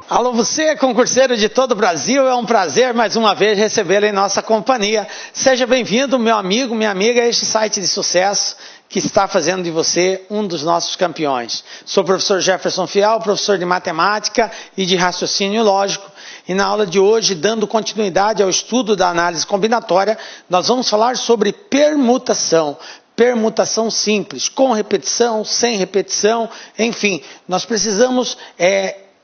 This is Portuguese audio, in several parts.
Alô, você, concurseiro de todo o Brasil, é um prazer mais uma vez recebê-lo em nossa companhia. Seja bem-vindo, meu amigo, minha amiga, a este site de sucesso que está fazendo de você um dos nossos campeões. Sou o professor Jefferson Fial, professor de matemática e de raciocínio lógico. E na aula de hoje, dando continuidade ao estudo da análise combinatória, nós vamos falar sobre permutação. Permutação simples, com repetição, sem repetição, enfim, nós precisamos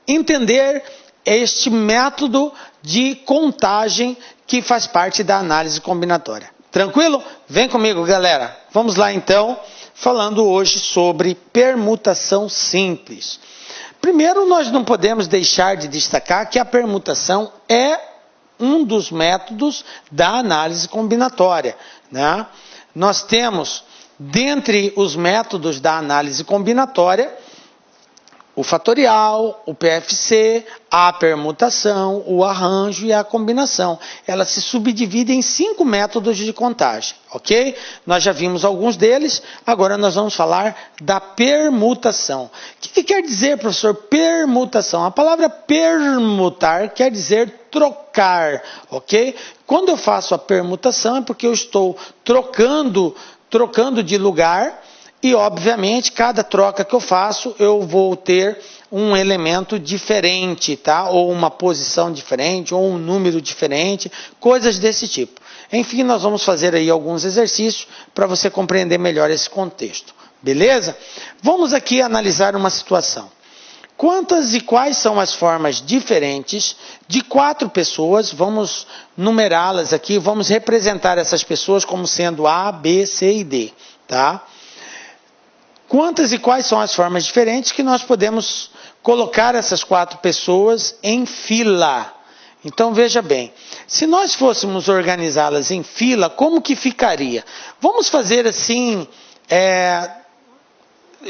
entender este método de contagem que faz parte da análise combinatória. Tranquilo? Vem comigo, galera. Vamos lá então, falando hoje sobre permutação simples. Primeiro, nós não podemos deixar de destacar que a permutação é um dos métodos da análise combinatória, né? Nós temos, dentre os métodos da análise combinatória, o fatorial, o PFC, a permutação, o arranjo e a combinação. Ela se subdivide em 5 métodos de contagem, ok? Nós já vimos alguns deles, agora nós vamos falar da permutação. O que quer dizer, professor, permutação? A palavra permutar quer dizer trocar, ok? Quando eu faço a permutação é porque eu estou trocando de lugar. E, obviamente, cada troca que eu faço, eu vou ter um elemento diferente, tá? Ou uma posição diferente, ou um número diferente, coisas desse tipo. Enfim, nós vamos fazer aí alguns exercícios para você compreender melhor esse contexto. Beleza? Vamos aqui analisar uma situação. Quantas e quais são as formas diferentes de 4 pessoas? Vamos numerá-las aqui, vamos representar essas pessoas como sendo A, B, C e D, tá? Quantas e quais são as formas diferentes que nós podemos colocar essas 4 pessoas em fila? Então veja bem, se nós fôssemos organizá-las em fila, como que ficaria? Vamos fazer assim,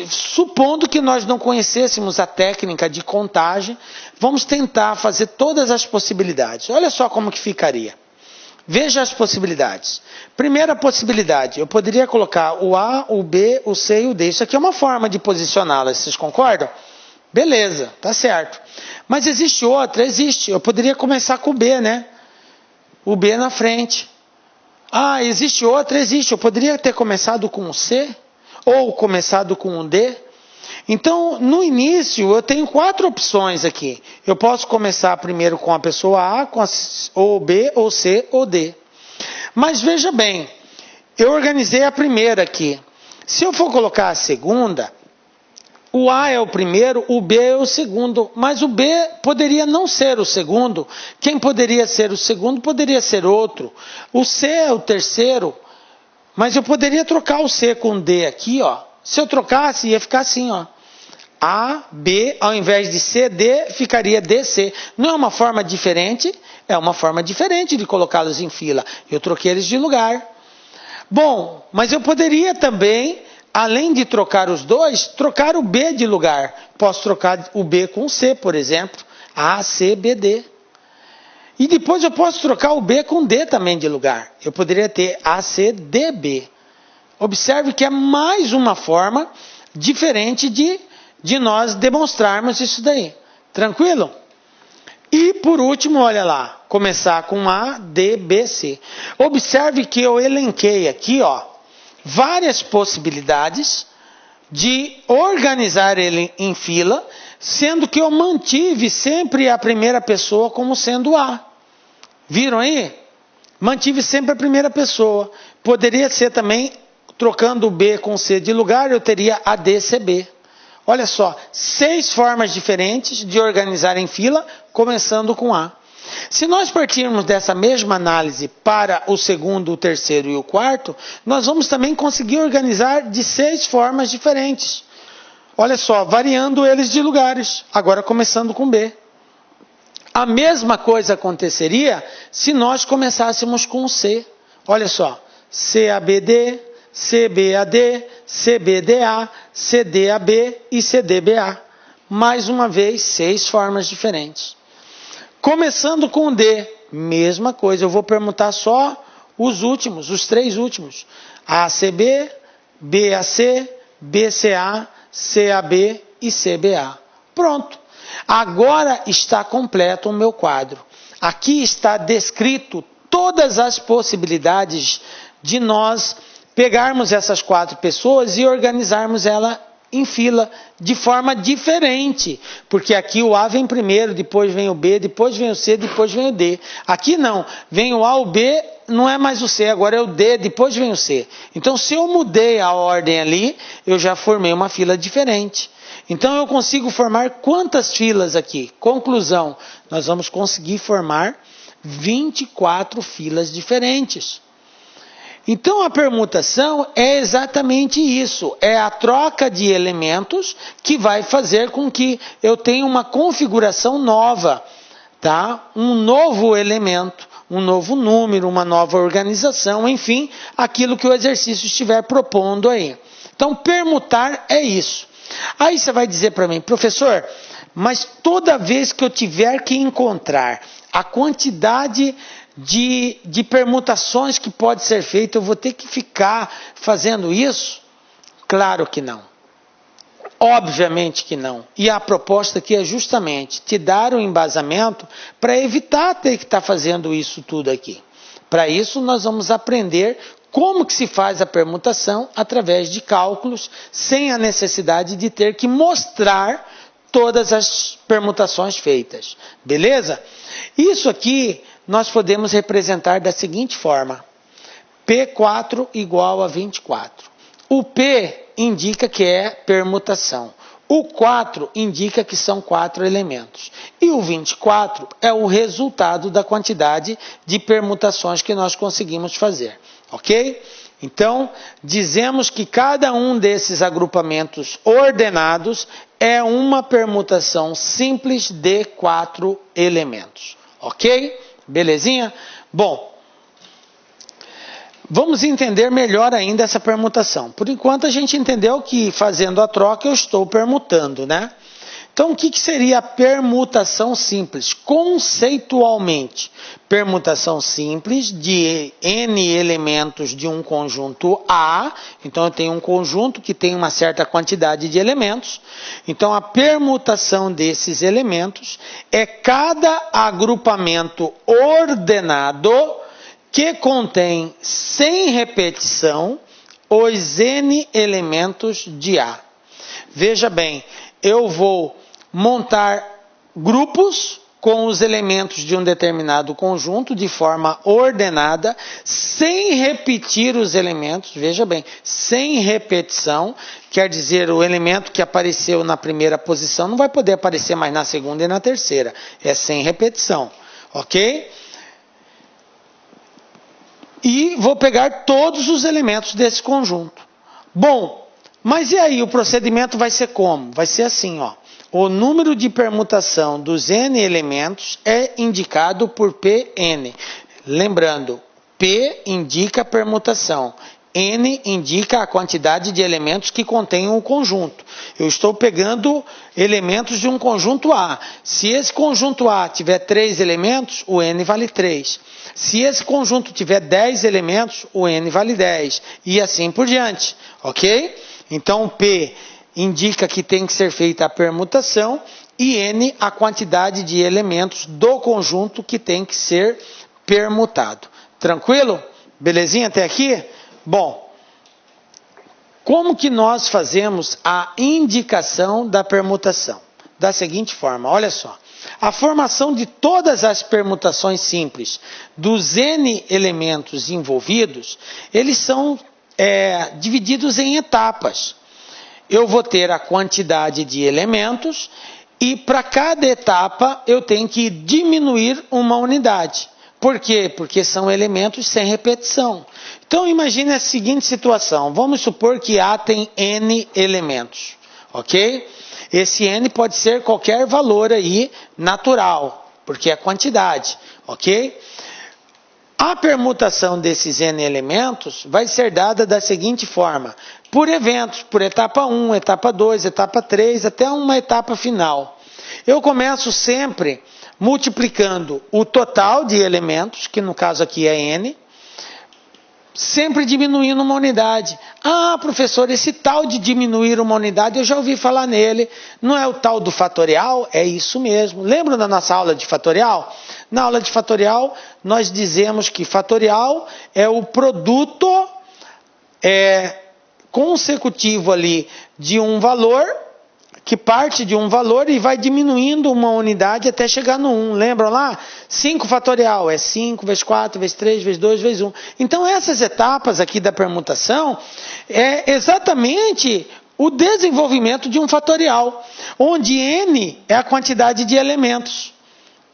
supondo que nós não conhecêssemos a técnica de contagem, vamos tentar fazer todas as possibilidades. Olha só como que ficaria. Veja as possibilidades. Primeira possibilidade, eu poderia colocar o A, o B, o C e o D. Isso aqui é uma forma de posicioná-las, vocês concordam? Beleza, tá certo. Mas existe outra? Existe. Eu poderia começar com o B, né? O B na frente. Ah, existe outra? Existe. Eu poderia ter começado com o C? Ou começado com o D? Então, no início, eu tenho 4 opções aqui. Eu posso começar primeiro com a pessoa A, ou B, ou C, ou D. Mas veja bem, eu organizei a primeira aqui. Se eu for colocar a segunda, o A é o primeiro, o B é o segundo. Mas o B poderia não ser o segundo. Quem poderia ser o segundo poderia ser outro. O C é o terceiro. Mas eu poderia trocar o C com o D aqui, ó. Se eu trocasse, ia ficar assim, ó. A, B, ao invés de C, D, ficaria DC. Não é uma forma diferente? É uma forma diferente de colocá-los em fila. Eu troquei eles de lugar. Bom, mas eu poderia também, além de trocar os dois, trocar o B de lugar. Posso trocar o B com o C, por exemplo. A, C, B, D. E depois eu posso trocar o B com D também de lugar. Eu poderia ter A, C, D, B. Observe que é mais uma forma diferente de nós demonstrarmos isso daí. Tranquilo? E por último, olha lá, começar com A, D, B, C. Observe que eu elenquei aqui, ó, várias possibilidades de organizar ele em fila, sendo que eu mantive sempre a primeira pessoa como sendo A. Viram aí? Mantive sempre a primeira pessoa. Poderia ser também, trocando o B com o C de lugar, eu teria A, D, C, B. Olha só, 6 formas diferentes de organizar em fila, começando com A. Se nós partirmos dessa mesma análise para o segundo, o terceiro e o quarto, nós vamos também conseguir organizar de 6 formas diferentes. Olha só, variando eles de lugares, agora começando com B. A mesma coisa aconteceria se nós começássemos com o C. Olha só, CABD, CBAD, CBDA, CDAB e CDBA. Mais uma vez, 6 formas diferentes. Começando com o D, mesma coisa. Eu vou permutar só os últimos, os 3 últimos. ACB, BAC, BCA, CAB e CBA. Pronto. Agora está completo o meu quadro. Aqui está descrito todas as possibilidades de nós pegarmos essas 4 pessoas e organizarmos ela em fila de forma diferente, porque aqui o A vem primeiro, depois vem o B, depois vem o C, depois vem o D. Aqui não, vem o A, o B, não é mais o C, agora é o D, depois vem o C. Então, se eu mudei a ordem ali, eu já formei uma fila diferente. Então, eu consigo formar quantas filas aqui? Conclusão, nós vamos conseguir formar 24 filas diferentes. Então, a permutação é exatamente isso, é a troca de elementos que vai fazer com que eu tenha uma configuração nova, tá? Um novo elemento, um novo número, uma nova organização, enfim, aquilo que o exercício estiver propondo aí. Então, permutar é isso. Aí você vai dizer para mim, professor, mas toda vez que eu tiver que encontrar a quantidade de permutações que pode ser feita, eu vou ter que ficar fazendo isso? Claro que não. Obviamente que não. E a proposta aqui é justamente te dar um embasamento para evitar ter que estar fazendo isso tudo aqui. Para isso, nós vamos aprender como que se faz a permutação através de cálculos, sem a necessidade de ter que mostrar todas as permutações feitas. Beleza? Isso aqui nós podemos representar da seguinte forma. P4 igual a 24. O P indica que é permutação. O 4 indica que são 4 elementos. E o 24 é o resultado da quantidade de permutações que nós conseguimos fazer. Ok? Então, dizemos que cada um desses agrupamentos ordenados é uma permutação simples de 4 elementos. Ok? Belezinha? Bom, vamos entender melhor ainda essa permutação. Por enquanto, a gente entendeu que fazendo a troca eu estou permutando, né? Então, o que seria a permutação simples? Conceitualmente, permutação simples de N elementos de um conjunto A. Então, eu tenho um conjunto que tem uma certa quantidade de elementos. Então, a permutação desses elementos é cada agrupamento ordenado que contém, sem repetição, os N elementos de A. Veja bem, eu vou montar grupos com os elementos de um determinado conjunto de forma ordenada, sem repetir os elementos, veja bem, sem repetição, quer dizer, o elemento que apareceu na primeira posição não vai poder aparecer mais na segunda e na terceira, é sem repetição, ok? E vou pegar todos os elementos desse conjunto. Bom, mas e aí, o procedimento vai ser como? Vai ser assim, ó. O número de permutação dos N elementos é indicado por Pn. Lembrando, P indica a permutação. N indica a quantidade de elementos que contém um conjunto. Eu estou pegando elementos de um conjunto A. Se esse conjunto A tiver 3 elementos, o N vale 3. Se esse conjunto tiver 10 elementos, o N vale 10. E assim por diante. Ok? Então, P indica que tem que ser feita a permutação e N a quantidade de elementos do conjunto que tem que ser permutado. Tranquilo? Belezinha até aqui? Bom, como que nós fazemos a indicação da permutação? Da seguinte forma, olha só. A formação de todas as permutações simples dos N elementos envolvidos, eles são divididos em etapas. Eu vou ter a quantidade de elementos e para cada etapa eu tenho que diminuir uma unidade. Por quê? Porque são elementos sem repetição. Então imagine a seguinte situação. Vamos supor que A tem N elementos. Ok? Esse N pode ser qualquer valor aí natural, porque é quantidade. Ok? A permutação desses N elementos vai ser dada da seguinte forma. Por eventos, por etapa 1, etapa 2, etapa 3, até uma etapa final. Eu começo sempre multiplicando o total de elementos, que no caso aqui é N, sempre diminuindo uma unidade. Ah, professor, esse tal de diminuir uma unidade, eu já ouvi falar nele. Não é o tal do fatorial? É isso mesmo. Lembra da nossa aula de fatorial? Na aula de fatorial, nós dizemos que fatorial é o produto consecutivo ali de um valor, que parte de um valor e vai diminuindo uma unidade até chegar no 1. Lembram lá? 5 fatorial é 5 vezes 4, vezes 3, vezes 2, vezes 1. Então essas etapas aqui da permutação é exatamente o desenvolvimento de um fatorial, onde n é a quantidade de elementos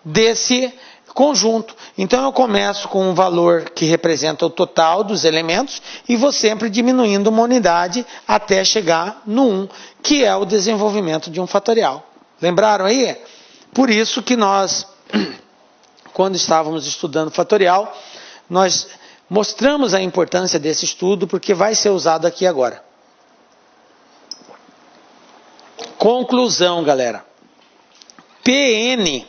desse conjunto. Então eu começo com um valor que representa o total dos elementos e vou sempre diminuindo uma unidade até chegar no 1, que é o desenvolvimento de um fatorial. Lembraram aí? Por isso que nós, quando estávamos estudando fatorial, nós mostramos a importância desse estudo, porque vai ser usado aqui agora. Conclusão, galera. Pn,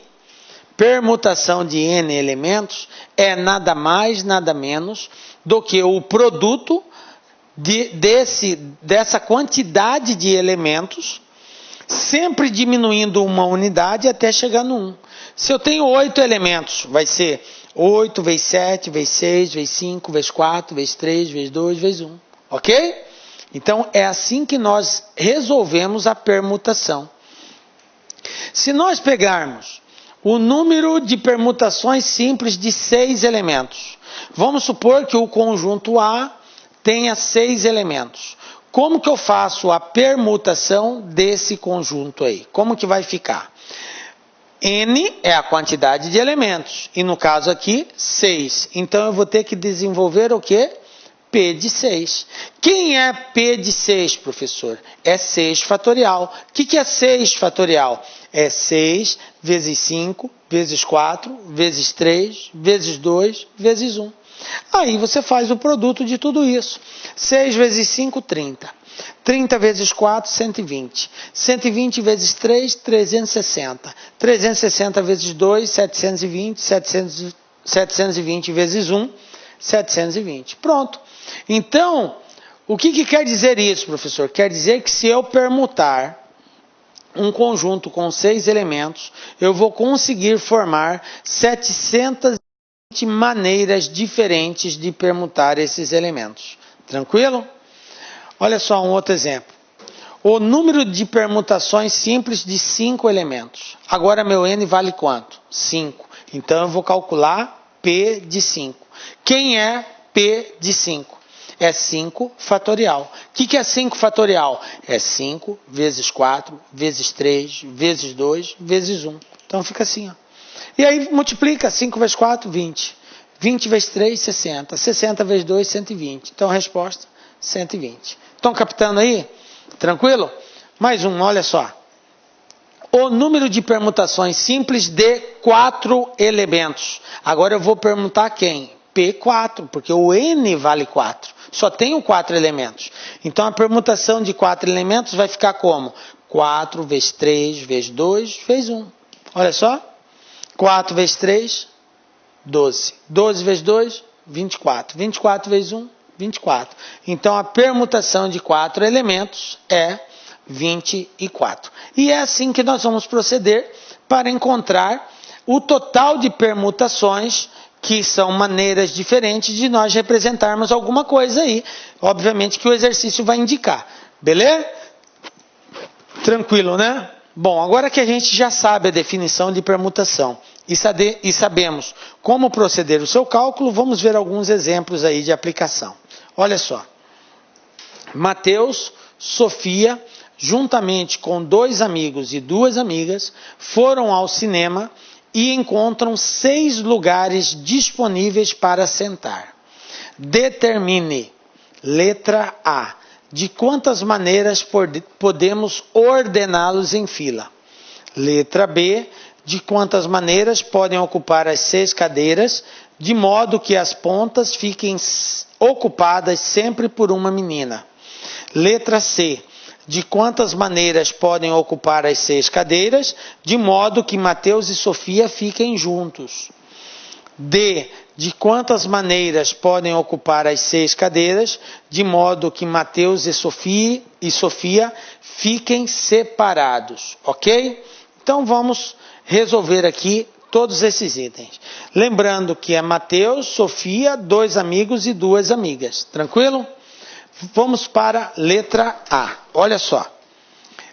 permutação de n elementos, é nada mais, nada menos do que o produto dessa quantidade de elementos, sempre diminuindo uma unidade até chegar no 1. Se eu tenho 8 elementos, vai ser 8 vezes 7, vezes 6, vezes 5, vezes 4, vezes 3, vezes 2, vezes 1. Ok? Então, é assim que nós resolvemos a permutação. Se nós pegarmos o número de permutações simples de 6 elementos, vamos supor que o conjunto A tenha 6 elementos. Como que eu faço a permutação desse conjunto aí? Como que vai ficar? N é a quantidade de elementos, e no caso aqui, 6. Então eu vou ter que desenvolver o quê? P de 6. Quem é P de 6, professor? É 6 fatorial. O que é 6 fatorial? É 6 vezes 5, vezes 4, vezes 3, vezes 2, vezes 1. Aí você faz o produto de tudo isso. 6 vezes 5, 30. 30 vezes 4, 120. 120 vezes 3, 360. 360 vezes 2, 720. 720 vezes 1, 720. Pronto. Então, o que quer dizer isso, professor? Quer dizer que se eu permutar um conjunto com 6 elementos, eu vou conseguir formar 720 maneiras diferentes de permutar esses elementos. Tranquilo? Olha só um outro exemplo. O número de permutações simples de 5 elementos. Agora meu n vale quanto? 5. Então eu vou calcular P de 5. Quem é P de 5? É 5 fatorial. O que é 5 fatorial? É 5 vezes 4, vezes 3, vezes 2, vezes 1. Então fica assim, ó. E aí multiplica 5 vezes 4, 20. 20 vezes 3, 60. 60 vezes 2, 120. Então a resposta, 120. Estão captando aí? Tranquilo? Mais um, olha só. O número de permutações simples de 4 elementos. Agora eu vou permutar quem? P4, porque o n vale 4. Só tenho 4 elementos. Então a permutação de 4 elementos vai ficar como? 4 vezes 3, vezes 2, vezes 1. Olha só. 4 vezes 3, 12. 12 vezes 2, 24. 24 vezes 1, 24. Então a permutação de 4 elementos é 24. E é assim que nós vamos proceder para encontrar o total de permutações, que são maneiras diferentes de nós representarmos alguma coisa aí. Obviamente que o exercício vai indicar. Beleza? Tranquilo, né? Bom, agora que a gente já sabe a definição de permutação e sabemos como proceder o seu cálculo, vamos ver alguns exemplos aí de aplicação. Olha só. Mateus, Sofia, juntamente com 2 amigos e 2 amigas, foram ao cinema e encontram 6 lugares disponíveis para sentar. Determine, letra A, de quantas maneiras podemos ordená-los em fila. Letra B, de quantas maneiras podem ocupar as 6 cadeiras, de modo que as pontas fiquem ocupadas sempre por uma menina. Letra C, de quantas maneiras podem ocupar as 6 cadeiras, de modo que Mateus e Sofia fiquem juntos. D, de quantas maneiras podem ocupar as 6 cadeiras, de modo que Mateus e Sofia fiquem separados, ok? Então vamos resolver aqui todos esses itens. Lembrando que é Mateus, Sofia, 2 amigos e 2 amigas, tranquilo? Vamos para a letra A, olha só.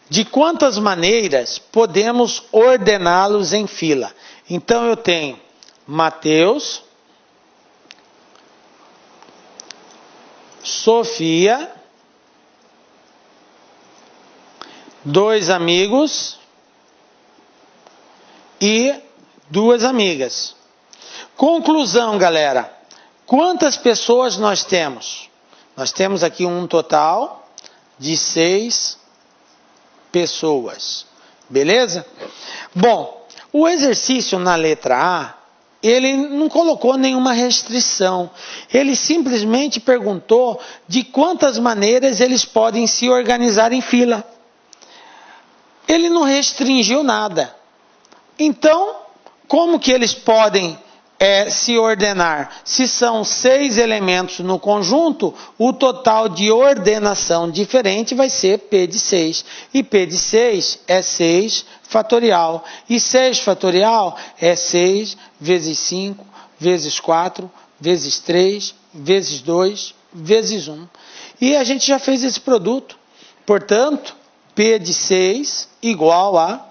De quantas maneiras podemos ordená-los em fila? Então eu tenho Mateus, Sofia, 2 amigos e 2 amigas. Conclusão, galera. Quantas pessoas nós temos? Nós temos aqui um total de 6 pessoas. Beleza? Bom, o exercício na letra A, ele não colocou nenhuma restrição. Ele simplesmente perguntou de quantas maneiras eles podem se organizar em fila. Ele não restringiu nada. Então, como que eles podem se ordenar? Se são 6 elementos no conjunto, o total de ordenação diferente vai ser P de 6. E P de 6 é 6 fatorial. E 6 fatorial é 6 vezes 5, vezes 4, vezes 3, vezes 2, vezes 1. E a gente já fez esse produto. Portanto, P de 6 igual a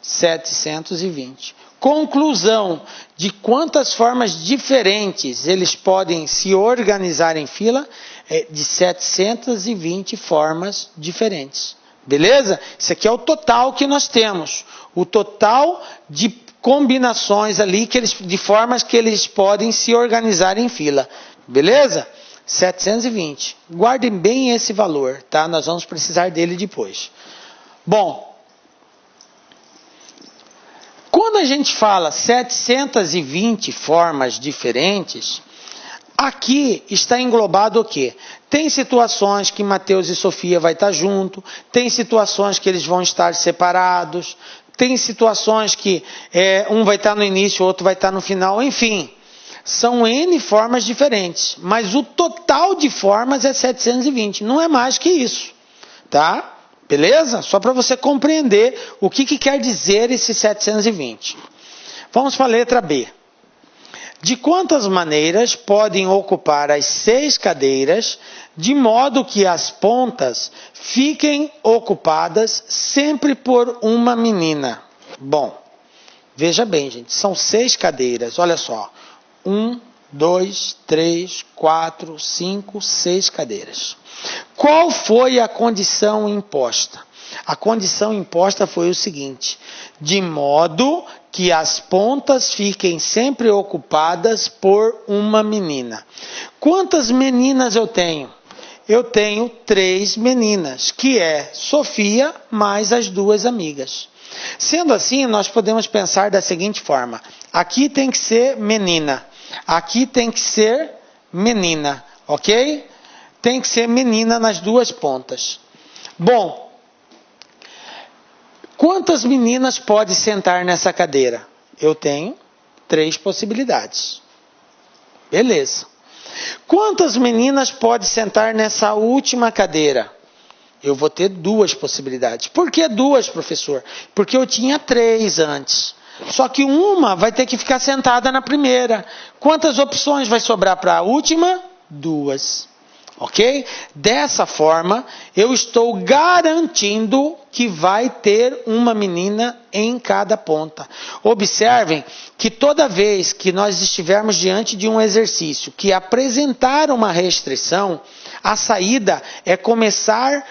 720. Conclusão de quantas formas diferentes eles podem se organizar em fila é de 720 formas diferentes. Beleza? Isso aqui é o total que nós temos. O total de combinações ali, de formas que eles podem se organizar em fila. Beleza? 720. Guardem bem esse valor, tá? Nós vamos precisar dele depois. Bom, quando a gente fala 720 formas diferentes, aqui está englobado o quê? Tem situações que Mateus e Sofia vai estar junto, tem situações que eles vão estar separados, tem situações que um vai estar no início, o outro vai estar no final, enfim. São N formas diferentes, mas o total de formas é 720, não é mais que isso, tá? Beleza? Só para você compreender o que quer dizer esse 720. Vamos para a letra B. De quantas maneiras podem ocupar as 6 cadeiras, de modo que as pontas fiquem ocupadas sempre por uma menina? Bom, veja bem, gente, são 6 cadeiras, olha só. 1, 2, 3, 4, 5, 6 cadeiras. Qual foi a condição imposta? A condição imposta foi o seguinte: de modo que as pontas fiquem sempre ocupadas por uma menina. Quantas meninas eu tenho? Eu tenho 3 meninas, que é Sofia mais as 2 amigas. Sendo assim, nós podemos pensar da seguinte forma: aqui tem que ser menina, aqui tem que ser menina, ok? Tem que ser menina nas 2 pontas. Bom, quantas meninas pode sentar nessa cadeira? Eu tenho 3 possibilidades. Beleza. Quantas meninas pode sentar nessa última cadeira? Eu vou ter 2 possibilidades. Por que 2, professor? Porque eu tinha 3 antes. Só que uma vai ter que ficar sentada na primeira. Quantas opções vai sobrar para a última? 2. Ok? Dessa forma, eu estou garantindo que vai ter uma menina em cada ponta. Observem que toda vez que nós estivermos diante de um exercício que apresentar uma restrição, a saída é começar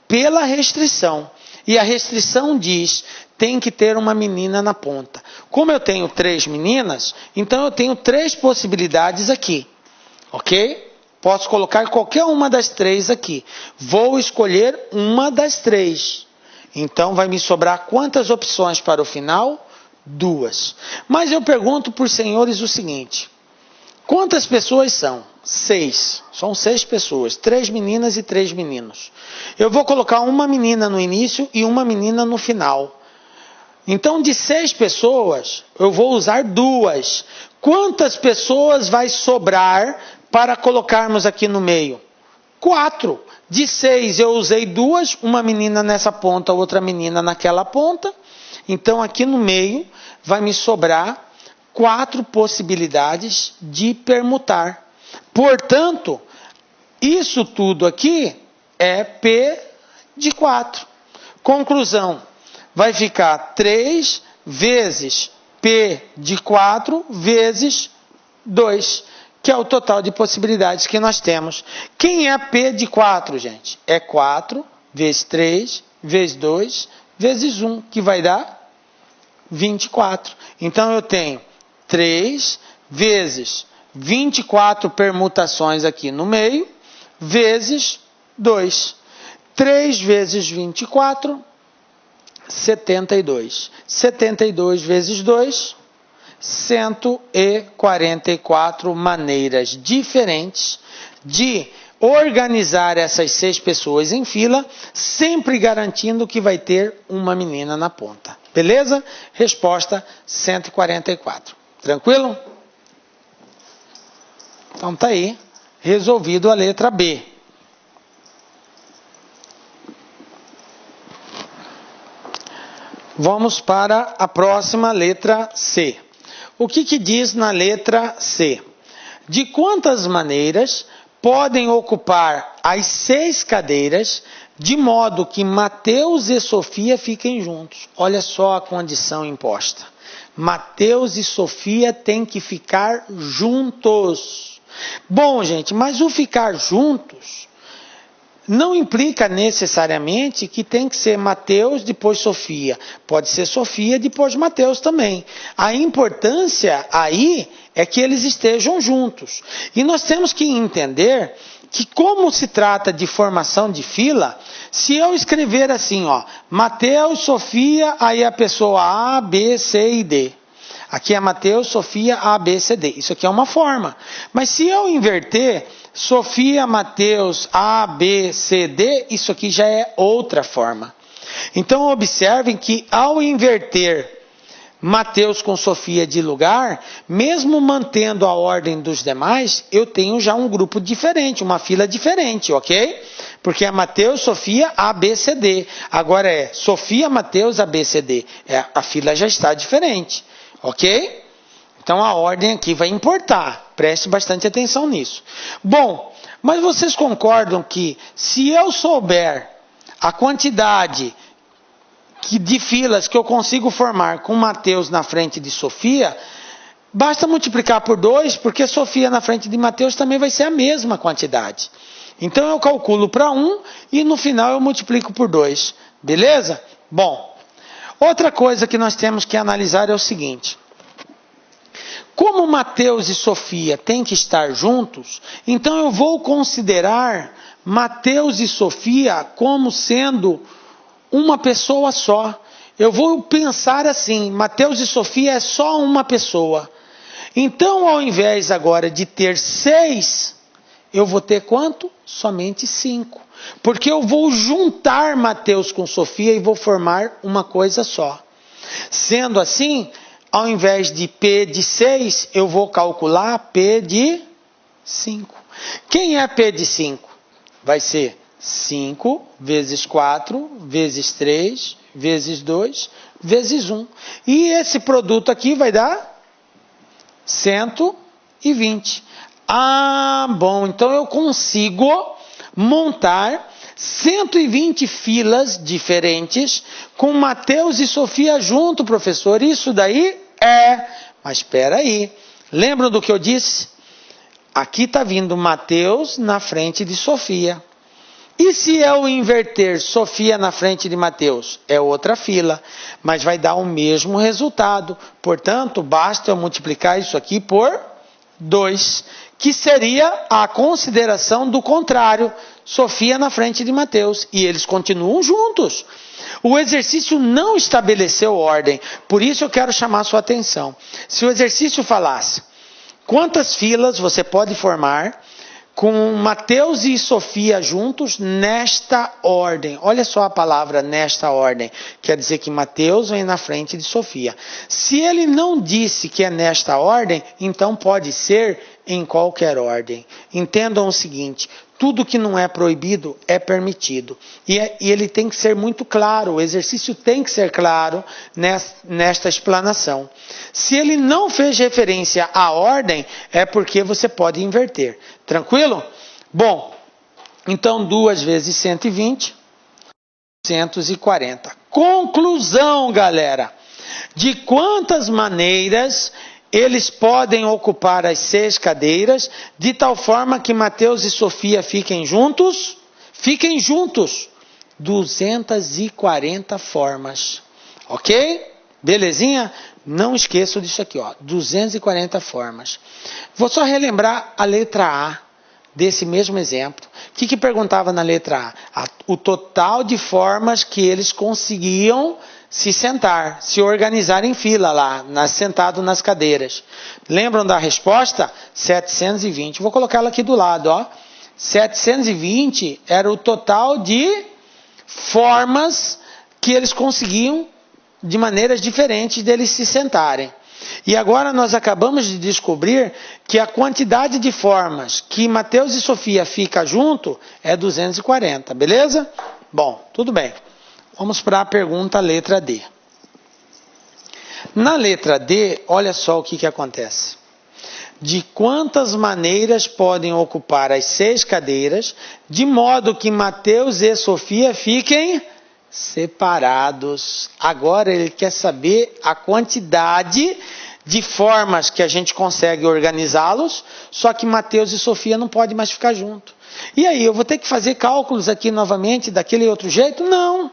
pela restrição. E a restrição diz: tem que ter uma menina na ponta. Como eu tenho 3 meninas, então eu tenho 3 possibilidades aqui. Ok? Posso colocar qualquer uma das 3 aqui. Vou escolher uma das 3. Então vai me sobrar quantas opções para o final? 2. Mas eu pergunto para os senhores o seguinte: quantas pessoas são? 6. São 6 pessoas. 3 meninas e 3 meninos. Eu vou colocar uma menina no início e uma menina no final. Então, de 6 pessoas, eu vou usar 2. Quantas pessoas vai sobrar para colocarmos aqui no meio? 4. De 6 eu usei 2, uma menina nessa ponta, outra menina naquela ponta. Então, aqui no meio vai me sobrar 4 possibilidades de permutar. Portanto, isso tudo aqui é P de 4. Conclusão, vai ficar 3 vezes P de 4 vezes 2, que é o total de possibilidades que nós temos. Quem é P de 4, gente? É 4 vezes 3 vezes 2 vezes 1, que vai dar 24. Então, eu tenho 3 vezes 24 permutações aqui no meio, vezes 2. 3 vezes 24, 72. 72 vezes 2, 144 maneiras diferentes de organizar essas 6 pessoas em fila, sempre garantindo que vai ter uma menina na ponta. Beleza? Resposta 144. Tranquilo? Então tá aí, resolvido a letra B. Vamos para a próxima, letra C. O que diz na letra C? De quantas maneiras podem ocupar as 6 cadeiras, de modo que Mateus e Sofia fiquem juntos? Olha só a condição imposta. Mateus e Sofia têm que ficar juntos. Bom, gente, mas o ficar juntos não implica necessariamente que tem que ser Mateus, depois Sofia. Pode ser Sofia, depois Mateus também. A importância aí é que eles estejam juntos. E nós temos que entender que, como se trata de formação de fila, se eu escrever assim, ó, Mateus, Sofia, aí a pessoa A, B, C e D. Aqui é Mateus, Sofia, A, B, C, D. Isso aqui é uma forma. Mas se eu inverter Sofia, Mateus, A, B, C, D, isso aqui já é outra forma. Então, observem que ao inverter Mateus com Sofia de lugar, mesmo mantendo a ordem dos demais, eu tenho já um grupo diferente, uma fila diferente, ok? Porque é Mateus, Sofia, A, B, C, D. Agora é Sofia, Mateus, A, B, C, D. A fila já está diferente, ok? Então a ordem aqui vai importar. Preste bastante atenção nisso. Bom, mas vocês concordam que se eu souber a quantidade de filas que eu consigo formar com Mateus na frente de Sofia, basta multiplicar por 2, porque Sofia na frente de Mateus também vai ser a mesma quantidade. Então eu calculo para 1 e no final eu multiplico por 2. Beleza? Bom, outra coisa que nós temos que analisar é o seguinte. Como Mateus e Sofia têm que estar juntos, então eu vou considerar Mateus e Sofia como sendo uma pessoa só. Eu vou pensar assim, Mateus e Sofia é só uma pessoa. Então, ao invés agora de ter 6, eu vou ter quanto? Somente 5. Porque eu vou juntar Mateus com Sofia e vou formar uma coisa só. Sendo assim, ao invés de P de 6, eu vou calcular P de 5. Quem é P de 5? Vai ser 5 vezes 4, vezes 3, vezes 2, vezes 1. E esse produto aqui vai dar 120. Ah, bom, então eu consigo montar 120 filas diferentes com Mateus e Sofia junto, professor. Isso daí é... Mas espera aí. Lembram do que eu disse? Aqui está vindo Mateus na frente de Sofia. E se eu inverter Sofia na frente de Mateus? É outra fila, mas vai dar o mesmo resultado. Portanto, basta eu multiplicar isso aqui por 2, que seria a consideração do contrário. Sofia na frente de Mateus. E eles continuam juntos. O exercício não estabeleceu ordem. Por isso eu quero chamar a sua atenção. Se o exercício falasse quantas filas você pode formar com Mateus e Sofia juntos nesta ordem. Olha só a palavra nesta ordem. Quer dizer que Mateus vem na frente de Sofia. Se ele não disse que é nesta ordem, então pode ser em qualquer ordem. Entendam o seguinte: tudo que não é proibido é permitido. E ele tem que ser muito claro, o exercício tem que ser claro nesta explanação. Se ele não fez referência à ordem, é porque você pode inverter. Tranquilo? Bom, então 2 vezes 120, 240. Conclusão, galera. De quantas maneiras eles podem ocupar as 6 cadeiras, de tal forma que Mateus e Sofia fiquem juntos? Fiquem juntos. 240 formas. Ok? Belezinha? Não esqueçam disso aqui, ó. 240 formas. Vou só relembrar a letra A desse mesmo exemplo. O que perguntava na letra A? O total de formas que eles conseguiam se sentar, se organizar em fila lá, sentado nas cadeiras. Lembram da resposta? 720. Vou colocar ela aqui do lado, ó. 720 era o total de formas que eles conseguiam de maneiras diferentes deles se sentarem. E agora nós acabamos de descobrir que a quantidade de formas que Mateus e Sofia fica junto é 240, beleza? Bom, tudo bem. Vamos para a pergunta letra D. Na letra D, olha só o que acontece. De quantas maneiras podem ocupar as 6 cadeiras, de modo que Mateus e Sofia fiquem separados. Agora ele quer saber a quantidade de formas que a gente consegue organizá-los, só que Mateus e Sofia não podem mais ficar juntos. E aí, eu vou ter que fazer cálculos aqui novamente, daquele outro jeito? Não.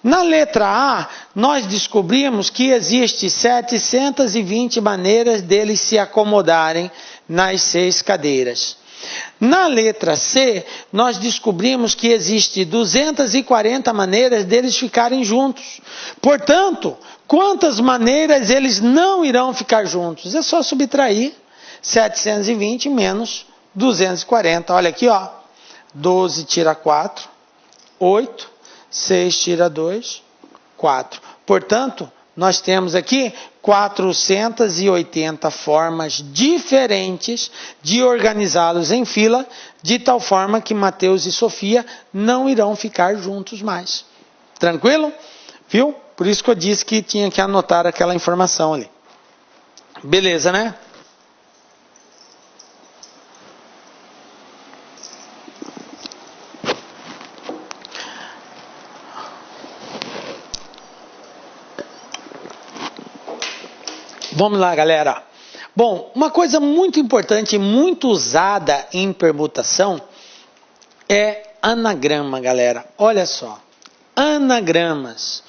Na letra A, nós descobrimos que existe 720 maneiras deles se acomodarem nas 6 cadeiras. Na letra C, nós descobrimos que existe 240 maneiras deles ficarem juntos. Portanto, quantas maneiras eles não irão ficar juntos? É só subtrair 720 menos 240. Olha aqui, ó. 12 tira 4, 8. 6 tira 2, 4. Portanto, nós temos aqui 480 formas diferentes de organizá-los em fila, de tal forma que Mateus e Sofia não irão ficar juntos mais. Tranquilo? Viu? Por isso que eu disse que tinha que anotar aquela informação ali. Beleza, né? Vamos lá, galera. Bom, uma coisa muito importante e muito usada em permutação é anagrama, galera. Olha só. Anagramas.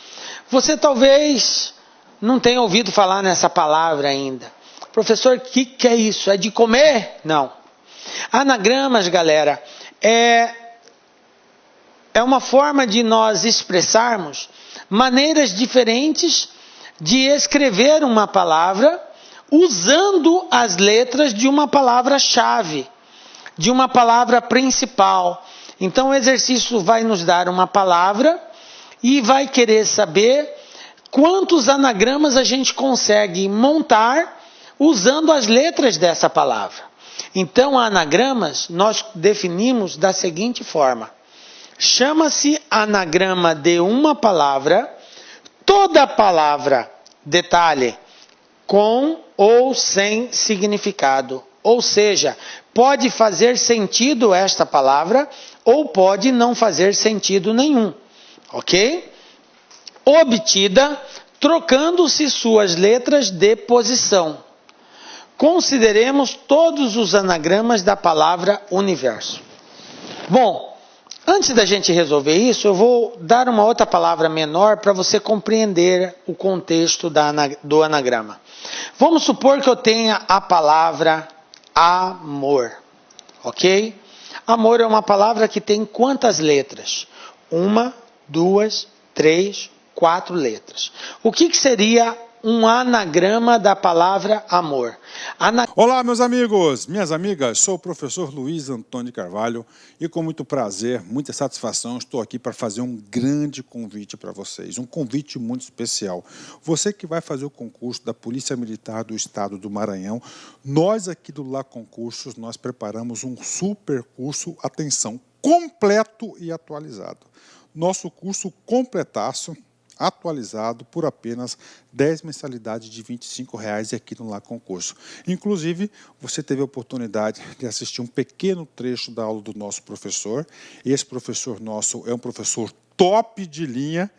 Você talvez não tenha ouvido falar nessa palavra ainda. Professor, o que é isso? É de comer? Não. Anagramas, galera, é uma forma de nós expressarmos maneiras diferentes de escrever uma palavra usando as letras de uma palavra-chave, de uma palavra principal. Então o exercício vai nos dar uma palavra e vai querer saber quantos anagramas a gente consegue montar usando as letras dessa palavra. Então anagramas nós definimos da seguinte forma: chama-se anagrama de uma palavra toda palavra, detalhe, com ou sem significado. Ou seja, pode fazer sentido esta palavra ou pode não fazer sentido nenhum. Ok? Obtida trocando-se suas letras de posição. Consideremos todos os anagramas da palavra universo. Bom, antes da gente resolver isso, eu vou dar uma outra palavra menor para você compreender o contexto do anagrama. Vamos supor que eu tenha a palavra amor, ok? Amor é uma palavra que tem quantas letras? 1, 2, 3, 4 letras. O que seria um anagrama da palavra amor. Olá, meus amigos, minhas amigas, sou o professor Luiz Antônio Carvalho e com muito prazer, muita satisfação, estou aqui para fazer um grande convite para vocês, um convite muito especial. Você que vai fazer o concurso da Polícia Militar do Estado do Maranhão, nós aqui do Lá Concursos, nós preparamos um super curso, atenção, completo e atualizado. Nosso curso completaço, atualizado por apenas 10 mensalidades de R$ 25,00 aqui no Lá Concurso. Inclusive, você teve a oportunidade de assistir um pequeno trecho da aula do nosso professor. Esse professor nosso é um professor top de linha,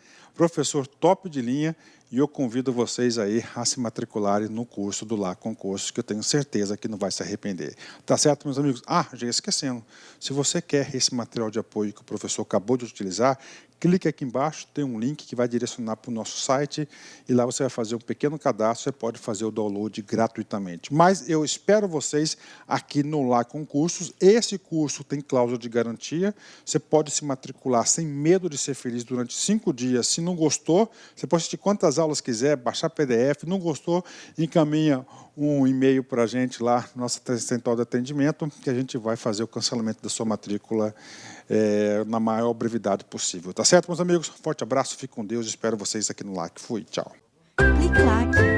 e eu convido vocês aí a se matricularem no curso do Lá Concursos, que eu tenho certeza que não vai se arrepender. Tá certo, meus amigos? Ah, já esquecendo, se você quer esse material de apoio que o professor acabou de utilizar, clique aqui embaixo, tem um link que vai direcionar para o nosso site e lá você vai fazer um pequeno cadastro, você pode fazer o download gratuitamente. Mas eu espero vocês aqui no Lá Concursos. Esse curso tem cláusula de garantia, você pode se matricular sem medo de ser feliz durante 5 dias. Se não gostou, você pode assistir quantas aulas quiser, baixar PDF, não gostou, encaminha um e-mail para a gente lá, nossa central de atendimento, que a gente vai fazer o cancelamento da sua matrícula na maior brevidade possível. Tá certo, meus amigos? Forte abraço, fique com Deus, espero vocês aqui no LAC. Fui, tchau. Clique lá.